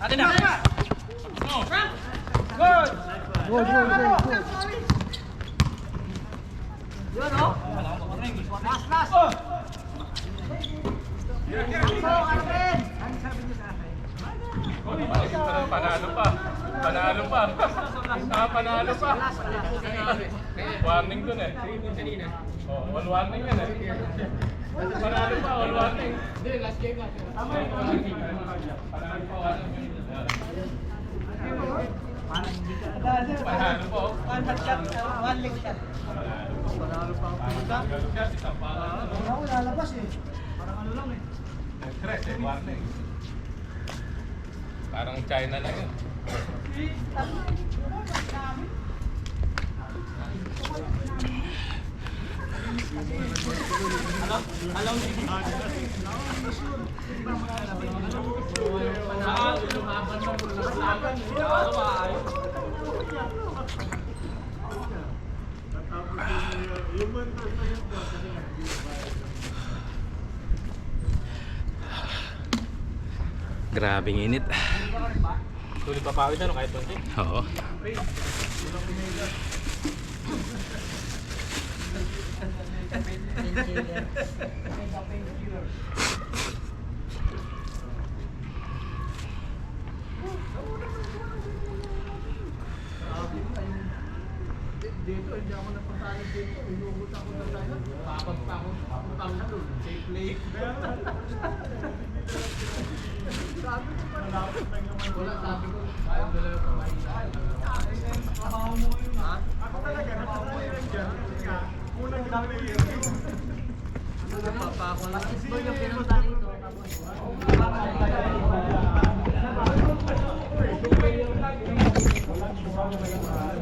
Atin na. Good. Good. Yun, oh. Last. Panalo pa. Panalo pa. Panalo pa. Warning dun eh. Oh, one warning yan eh. Panalo pa, all warning. Hindi, last game lang. Panalo pa, warning. Panalo po. One shot, one leg shot. Panalo pa. Isang panalo. Ako lalabas eh. Parang ano lang eh. Stress eh, warning. Parang China lang yun. Alam mo Grabing init. Tuloy pa pawis ano kahit konti? Oo. dito, hindi ako napasalit dito. Inugot ako na tayo. Tapos pa ako putang na doon. Safe play. Sabi ko pa. Wala, sabi ko. Ayaw dalawa pa mahina. Kabaho mo yun ha? Ako talaga, kabaho mo yun dyan. Unang sabi ko yun. Napapako lang. Isbo yung pinunta dito. Tapos.